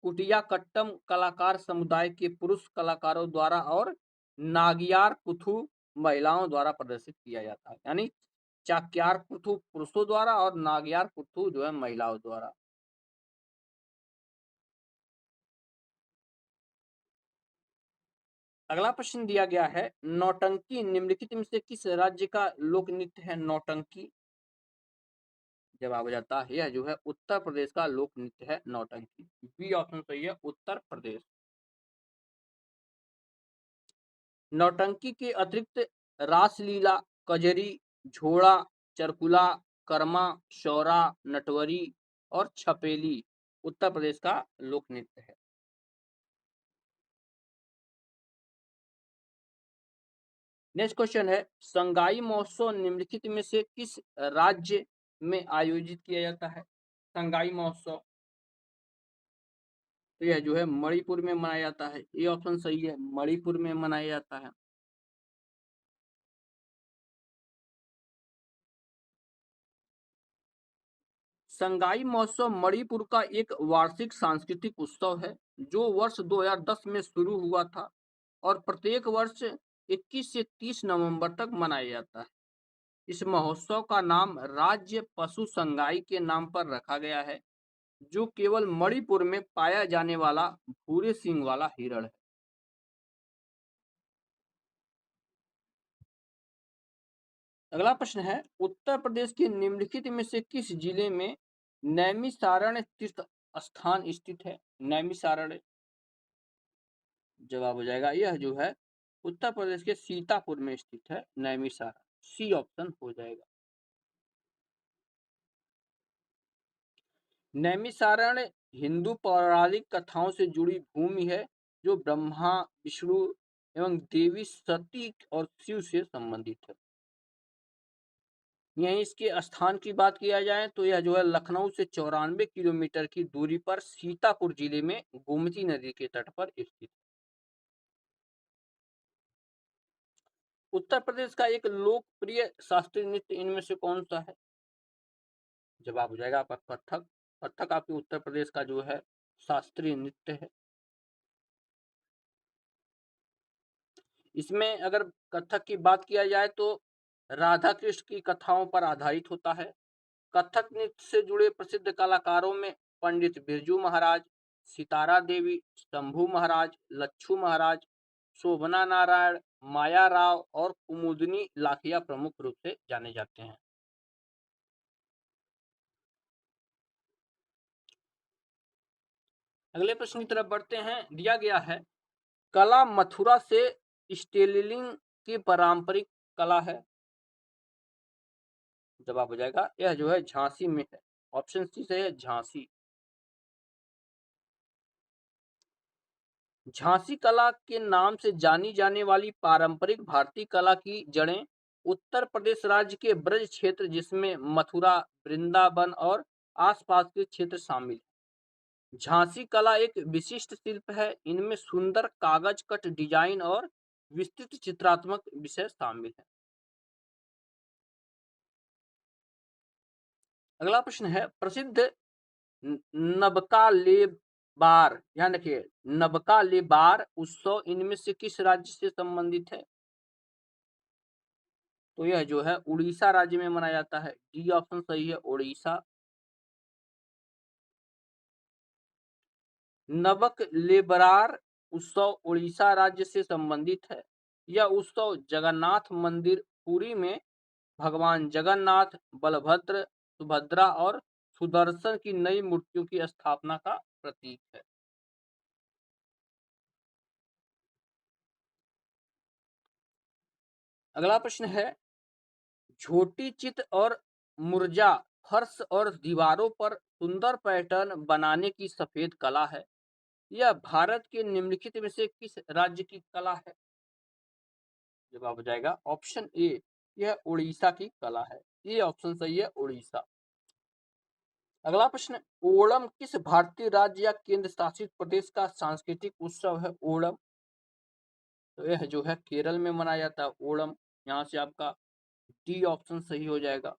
Speaker 1: कुटियाट्टम कलाकार समुदाय के पुरुष कलाकारों द्वारा और नागियार कुथु महिलाओं द्वारा प्रदर्शित किया जाता है। यानी चाक्यार कुथु पुरुषों द्वारा और नागियार कुथु जो है महिलाओं द्वारा। अगला प्रश्न दिया गया है, नौटंकी निम्नलिखित में से किस राज्य का लोक नृत्य है? नौटंकी, जवाब हो जाता है यह जो है उत्तर प्रदेश का लोक नृत्य है नौटंकी। बी ऑप्शन सही है, उत्तर प्रदेश। नौटंकी के अतिरिक्त रासलीला, कजरी, झोड़ा, चरकुला, कर्मा, शौरा, नटवरी और छपेली उत्तर प्रदेश का लोक नृत्य है। नेक्स्ट क्वेश्चन है, संगाई महोत्सव निम्नलिखित में से किस राज्य में आयोजित किया जाता है? संगाई महोत्सव, तो यह जो है मणिपुर में मनाया जाता है। ये ऑप्शन सही है, मणिपुर में मनाया जाता है। संगाई महोत्सव मणिपुर का एक वार्षिक सांस्कृतिक उत्सव है, जो वर्ष 2010 में शुरू हुआ था और प्रत्येक वर्ष 21 से 30 नवंबर तक मनाया जाता है। इस महोत्सव का नाम राज्य पशु संगाई के नाम पर रखा गया है, जो केवल मणिपुर में पाया जाने वाला भूरे सींग वाला हिरण है। अगला प्रश्न है, उत्तर प्रदेश के निम्नलिखित में से किस जिले में नैमिषारण्य तीर्थ स्थान स्थित है? नैमिषारण्य, जवाब हो जाएगा यह जो है उत्तर प्रदेश के सीतापुर में स्थित है नैमिषारण्य। सी ऑप्शन हो जाएगा। नैमिषारण्य हिंदू पौराणिक कथाओं से जुड़ी भूमि है, जो ब्रह्मा, विष्णु एवं देवी सती और शिव से संबंधित है। यहीं इसके स्थान की बात किया जाए तो यह जो है लखनऊ से 94 किलोमीटर की दूरी पर सीतापुर जिले में गोमती नदी के तट पर स्थित। उत्तर प्रदेश का एक लोकप्रिय शास्त्रीय नृत्य इनमें से कौन सा है? जवाब हो जाएगा आपका कथक। कथक आपके उत्तर प्रदेश का जो है शास्त्रीय नृत्य है। इसमें अगर कथक की बात किया जाए तो राधा कृष्ण की कथाओं पर आधारित होता है। कथक नृत्य से जुड़े प्रसिद्ध कलाकारों में पंडित बिरजू महाराज, सितारा देवी, शंभू महाराज, लच्छू महाराज, शोभना नारायण, माया राव और कुमुदनी लाखिया प्रमुख रूप से जाने जाते हैं। अगले प्रश्न की तरफ बढ़ते हैं। दिया गया है, कला मथुरा से स्टेलिंग की पारंपरिक कला है? जवाब हो जाएगा यह जो है झांसी में है। ऑप्शन सी सही है, झांसी। झांसी कला के नाम से जानी जाने वाली पारंपरिक भारतीय कला की जड़ें उत्तर प्रदेश राज्य के ब्रज क्षेत्र, जिसमें मथुरा, वृंदावन और आसपास के क्षेत्र शामिल हैं। झांसी कला एक विशिष्ट शिल्प है। इनमें सुंदर कागज कट डिजाइन और विस्तृत चित्रात्मक विषय शामिल है। अगला प्रश्न है, प्रसिद्ध नबका ले बार, ध्यान रखिए, नबका ले बार उत्सव इनमें से किस राज्य से संबंधित है? तो यह जो है उड़ीसा राज्य में मनाया जाता है। डी ऑप्शन सही है, उड़ीसा। नबक लेबरार उत्सव उड़ीसा राज्य से संबंधित है। यह उत्सव जगन्नाथ मंदिर पुरी में भगवान जगन्नाथ, बलभद्र, सुभद्रा और सुदर्शन की नई मूर्तियों की स्थापना का प्रतीक है। अगला प्रश्न है, झोटी चित्र और मुर्जा फर्श और दीवारों पर सुंदर पैटर्न बनाने की सफेद कला है। यह भारत के निम्नलिखित में से किस राज्य की कला है? जवाब हो जाएगा ऑप्शन ए, यह उड़ीसा की कला है। ये ऑप्शन सही है, उड़ीसा। अगला प्रश्न, ओणम किस भारतीय राज्य या केंद्र शासित प्रदेश का सांस्कृतिक उत्सव है? ओणम, तो यह जो है केरल में मनाया जाता है ओणम। यहाँ से आपका डी ऑप्शन सही हो जाएगा।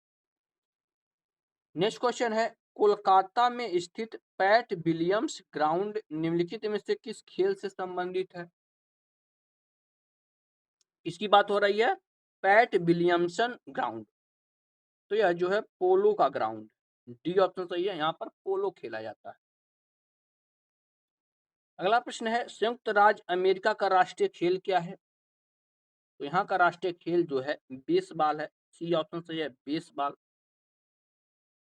Speaker 1: नेक्स्ट क्वेश्चन है, कोलकाता में स्थित पैट विलियम्स ग्राउंड निम्नलिखित में से किस खेल से संबंधित है? किसकी बात हो रही है? PAT Williamson ground. तो यह जो है पोलो का ग्राउंड। डी ऑप्शन सही है, यहाँ पर पोलो खेला जाता है। अगला प्रश्न है, संयुक्त राज्य अमेरिका का राष्ट्रीय खेल क्या है? तो यहाँ का राष्ट्रीय खेल जो है बेसबॉल है। सी ऑप्शन सही है, बेसबॉल।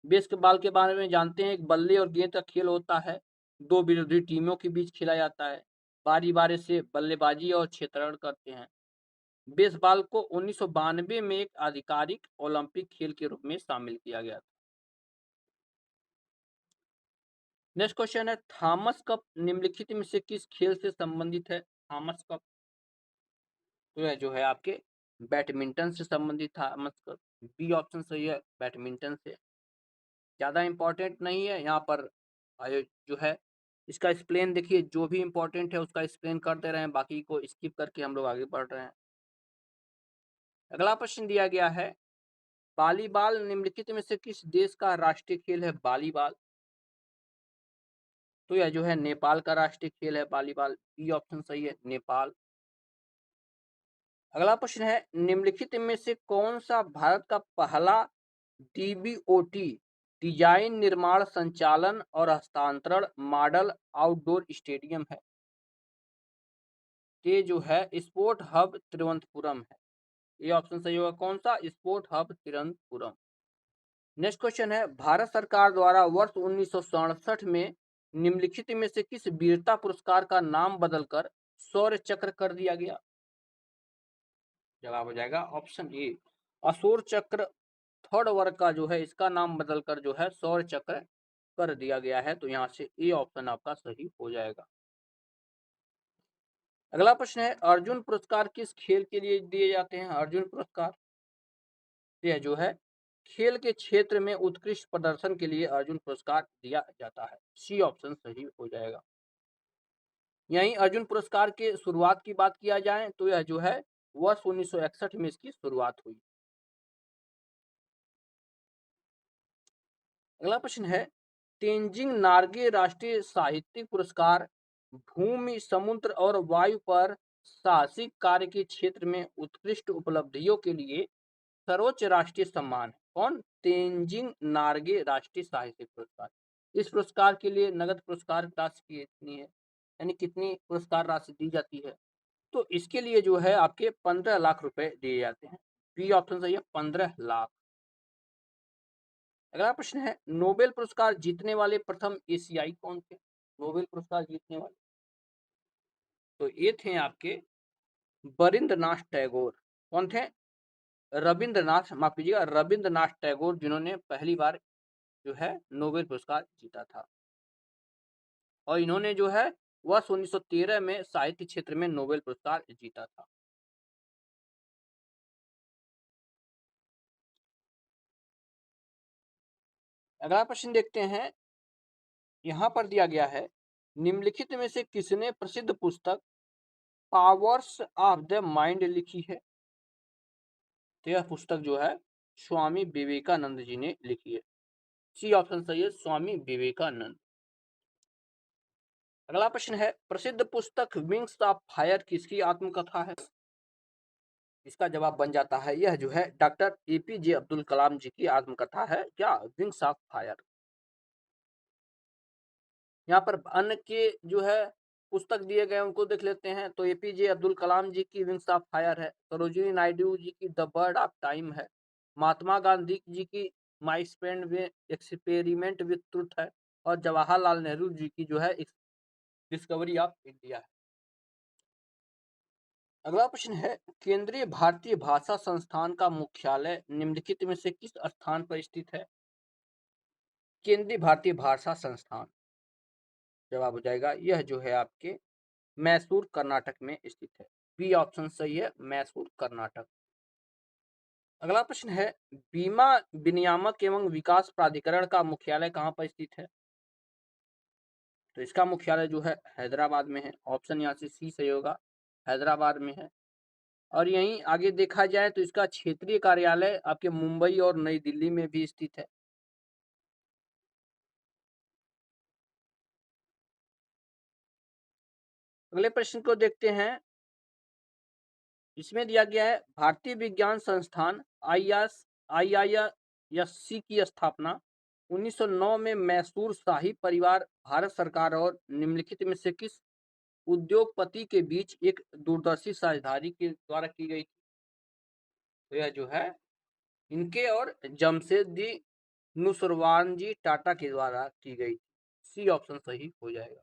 Speaker 1: बेसबॉल के बारे में जानते हैं, एक बल्ले और गेंद का खेल होता है। दो विरोधी टीमों के बीच खेला जाता है। बारी बारी से बल्लेबाजी और क्षेत्ररक्षण करते हैं। बेसबॉल को 1992 में एक आधिकारिक ओलंपिक खेल के रूप में शामिल किया गया था। नेक्स्ट क्वेश्चन है, थॉमस कप निम्नलिखित में से किस खेल से संबंधित है? थॉमस कप, तो यह जो है आपके बैडमिंटन से संबंधित थॉमस कप। बी ऑप्शन सही है, बैडमिंटन से। ज्यादा इंपॉर्टेंट नहीं है यहाँ पर। जो है इसका एक्सप्लेन देखिए, जो भी इंपॉर्टेंट है उसका एक्सप्लेन करते रहे, बाकी को स्किप करके हम लोग आगे बढ़ रहे हैं। अगला प्रश्न दिया गया है, वॉलीबॉल निम्नलिखित में से किस देश का राष्ट्रीय खेल है? वॉलीबॉल, तो यह जो है नेपाल का राष्ट्रीय खेल है वॉलीबॉल। बी ऑप्शन सही है, नेपाल। अगला प्रश्न है, निम्नलिखित में से कौन सा भारत का पहला डीबीओटी डिजाइन, निर्माण, संचालन और हस्तांतरण मॉडल आउटडोर स्टेडियम है? ये जो है स्पोर्ट हब तिरुवनंतपुरम है। ये ऑप्शन सही होगा, कौन सा? Sport hub Thiruvananthapuram. Next question है, भारत सरकार द्वारा वर्ष 1967 में निम्नलिखित में से किस वीरता पुरस्कार का नाम बदलकर शौर्य चक्र कर दिया गया? जवाब हो जाएगा ऑप्शन ए, अशोक चक्र थर्ड वर्ग का जो है इसका नाम बदलकर जो है शौर्य चक्र कर दिया गया है। तो यहाँ से ए ऑप्शन आपका सही हो जाएगा। अगला प्रश्न है, अर्जुन पुरस्कार किस खेल के लिए दिए जाते हैं? अर्जुन पुरस्कार, यह जो है खेल के क्षेत्र में उत्कृष्ट प्रदर्शन के लिए अर्जुन पुरस्कार दिया जाता है। सी ऑप्शन सही हो जाएगा। यहीं अर्जुन पुरस्कार के शुरुआत की बात किया जाए तो यह जो है वर्ष 1961 में इसकी शुरुआत हुई। अगला प्रश्न है, तेंजिंग नार्गे राष्ट्रीय साहित्यिक पुरस्कार भूमि, समुद्र और वायु पर साहसिक कार्य के क्षेत्र में उत्कृष्ट उपलब्धियों के लिए सर्वोच्च राष्ट्रीय सम्मान है। कौन? तेंजिंग नार्गे राष्ट्रीय साहित्यिक पुरस्कार। इस पुरस्कार के लिए नगद पुरस्कार राशि कितनी है, यानी कितनी पुरस्कार राशि दी जाती है? तो इसके लिए जो है आपके 15 लाख रुपए दिए जाते हैं। बी ऑप्शन सही है, 15 लाख। अगला प्रश्न है, नोबेल पुरस्कार जीतने वाले प्रथम एशियाई कौन थे? नोबेल पुरस्कार जीतने वाले, तो ये थे आपके बरिंद्रनाथ टैगोर। कौन थे? रविंद्रनाथ, माफ कीजिएगा, रविंद्रनाथ टैगोर, जिन्होंने पहली बार जो है नोबेल पुरस्कार जीता था। और इन्होंने जो है वर्ष 1913 में साहित्य क्षेत्र में नोबेल पुरस्कार जीता था। अगला प्रश्न देखते हैं, यहाँ पर दिया गया है, निम्नलिखित में से किसने प्रसिद्ध पुस्तक पावर्स ऑफ द माइंड लिखी है? तो यह पुस्तक जो है स्वामी विवेकानंद जी ने लिखी है। सी ऑप्शन सही है, स्वामी विवेकानंद। अगला प्रश्न है, प्रसिद्ध पुस्तक विंग्स ऑफ फायर किसकी आत्मकथा है? इसका जवाब बन जाता है, यह जो है डॉक्टर एपीजे अब्दुल कलाम जी की आत्मकथा है, क्या? Wings of fire. यहाँ पर अन्य के जो है पुस्तक दिए गए उनको देख लेते हैं। तो एपीजे अब्दुल कलाम जी की विंग्स ऑफ फायर है, सरोजिनी नायडू जी की द बर्ड ऑफ टाइम है, महात्मा गांधी जी की माई स्पेंड में एक्सपेरिमेंट विद ट्रुथ है, और जवाहरलाल नेहरू जी की जो है डिस्कवरी ऑफ इंडिया है। अगला प्रश्न है, केंद्रीय भारतीय भाषा संस्थान का मुख्यालय निम्नलिखित में से किस स्थान पर स्थित है? केंद्रीय भारतीय भाषा संस्थान, जवाब हो जाएगा यह जो है आपके मैसूर कर्नाटक में स्थित है। बी ऑप्शन सही है, मैसूर कर्नाटक। अगला प्रश्न है, बीमा विनियामक एवं विकास प्राधिकरण का मुख्यालय कहाँ पर स्थित है? तो इसका मुख्यालय जो है हैदराबाद में है। ऑप्शन यहाँ से सी सही होगा, हैदराबाद में है। और यहीं आगे देखा जाए तो इसका क्षेत्रीय कार्यालय आपके मुंबई और नई दिल्ली में भी स्थित है। अगले प्रश्न को देखते हैं, इसमें दिया गया है, भारतीय विज्ञान संस्थान IISc की स्थापना 1909 में मैसूर शाही परिवार, भारत सरकार और निम्नलिखित में से किस उद्योगपति के बीच एक दूरदर्शी साझेदारी के द्वारा की गई थी? तो यह जो है इनके और जमशेदजी नुसरवानजी टाटा के द्वारा की गई। सी ऑप्शन सही हो जाएगा।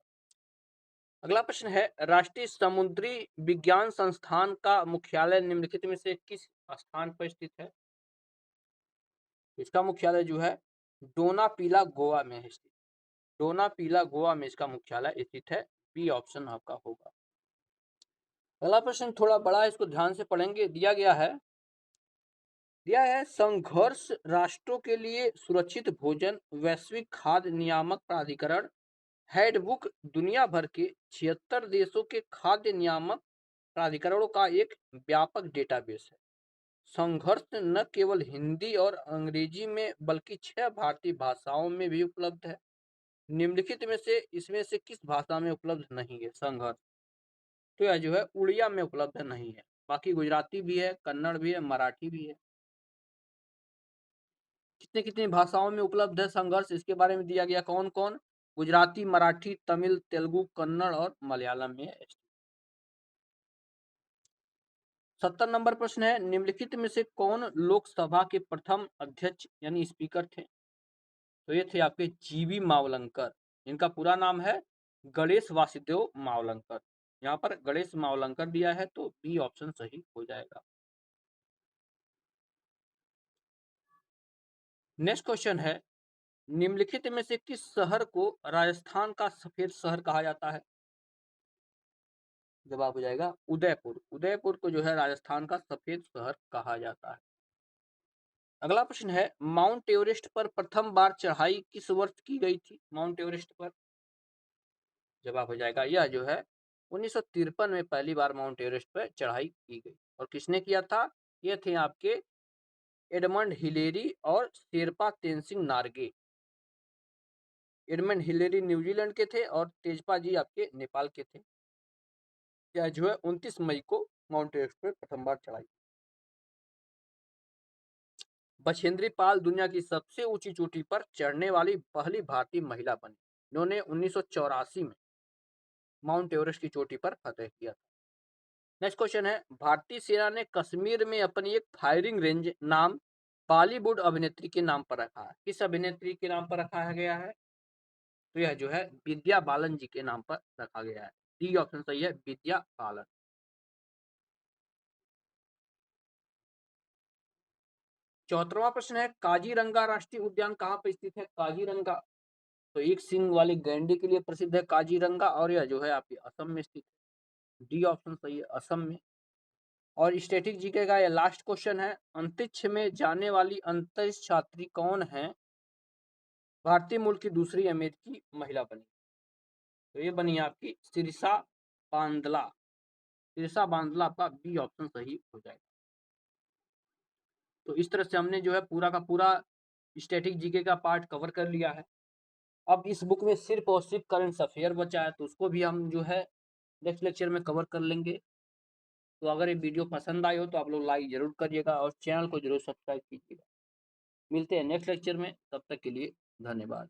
Speaker 1: अगला प्रश्न है, राष्ट्रीय समुद्री विज्ञान संस्थान का मुख्यालय निम्नलिखित में से किस स्थान पर स्थित है? इसका मुख्यालय जो है डोनापीला गोवा में स्थित, डोनापीला गोवा में इसका मुख्यालय स्थित है। बी ऑप्शन आपका होगा। अगला प्रश्न थोड़ा बड़ा है, इसको ध्यान से पढ़ेंगे। दिया है संघर्ष राष्ट्रों के लिए सुरक्षित भोजन वैश्विक खाद्य नियामक प्राधिकरण हैंडबुक दुनिया भर के 76 देशों के खाद्य नियामक प्राधिकरणों का एक व्यापक डेटाबेस है। संघर्ष न केवल हिंदी और अंग्रेजी में बल्कि 6 भारतीय भाषाओं में भी उपलब्ध है। निम्नलिखित में से इसमें से किस भाषा में उपलब्ध नहीं है संघर्ष? तो यह जो है उड़िया में उपलब्ध नहीं है, बाकी गुजराती भी है, कन्नड़ भी है, मराठी भी है। कितने कितनी भाषाओं में उपलब्ध है संघर्ष, इसके बारे में दिया गया, कौन कौन? गुजराती, मराठी, तमिल, तेलुगु, कन्नड़ और मलयालम में है। 70 नंबर प्रश्न है, निम्नलिखित में से कौन लोकसभा के प्रथम अध्यक्ष यानी स्पीकर थे? तो ये थे आपके जीवी मावलंकर। इनका पूरा नाम है गणेश वासुदेव मावलंकर। यहाँ पर गणेश मावलंकर दिया है, तो बी ऑप्शन सही हो जाएगा। नेक्स्ट क्वेश्चन है, निम्नलिखित में से किस शहर को राजस्थान का सफेद शहर कहा जाता है? जवाब हो जाएगा उदयपुर। उदयपुर को जो है राजस्थान का सफेद शहर कहा जाता है। अगला प्रश्न है, माउंट एवरेस्ट पर प्रथम बार चढ़ाई किस वर्ष की गई थी? माउंट एवरेस्ट पर जवाब हो जाएगा यह जो है 1953 में पहली बार माउंट एवरेस्ट पर चढ़ाई की गई। और किसने किया था? ये थे आपके एडमंड हिलेरी और Sherpa Tenzing Norgay. Edmund Hillary New Zealand के थे और तेजपा जी आपके नेपाल के थे। यह जो है 29 मई को माउंट एवरेस्ट पर प्रथम बार चढ़ाई। बछेंद्री पाल दुनिया की सबसे ऊंची चोटी पर चढ़ने वाली पहली भारतीय महिला बनी। इन्होंने 1984 में माउंट एवरेस्ट की चोटी पर फतह किया था। नेक्स्ट क्वेश्चन है, भारतीय सेना ने कश्मीर में अपनी एक फायरिंग रेंज नाम बॉलीवुड अभिनेत्री के नाम पर रखा है। किस अभिनेत्री के नाम पर रखा गया है? तो यह जो है विद्या बालन जी के नाम पर रखा गया है। डी ऑप्शन सही है, विद्या बालन। 14वां प्रश्न है, काजीरंगा राष्ट्रीय उद्यान कहाँ पे स्थित है? काजीरंगा तो एक सींग वाले गैंडे के लिए प्रसिद्ध है काजीरंगा, और यह जो है आपकी असम में स्थित है। डी ऑप्शन सही है, असम में। और स्टैटिक जीके का ये लास्ट क्वेश्चन है, अंतरिक्ष में जाने वाली अंतरिक्ष छात्री कौन है? भारतीय मूल की दूसरी अमेरिकी महिला बनी। तो ये बनी आपकी सिरसा बांदला। सिरसा बांदला आपका बी ऑप्शन सही हो जाएगा। तो इस तरह से हमने जो है पूरा का पूरा स्टैटिक जीके का पार्ट कवर कर लिया है। अब इस बुक में सिर्फ और सिर्फ करंट अफेयर बचा है, तो उसको भी हम जो है नेक्स्ट लेक्चर में कवर कर लेंगे। तो अगर ये वीडियो पसंद आई हो तो आप लोग लाइक जरूर करिएगा और चैनल को जरूर सब्सक्राइब कीजिएगा। मिलते हैं नेक्स्ट लेक्चर में, तब तक के लिए धन्यवाद।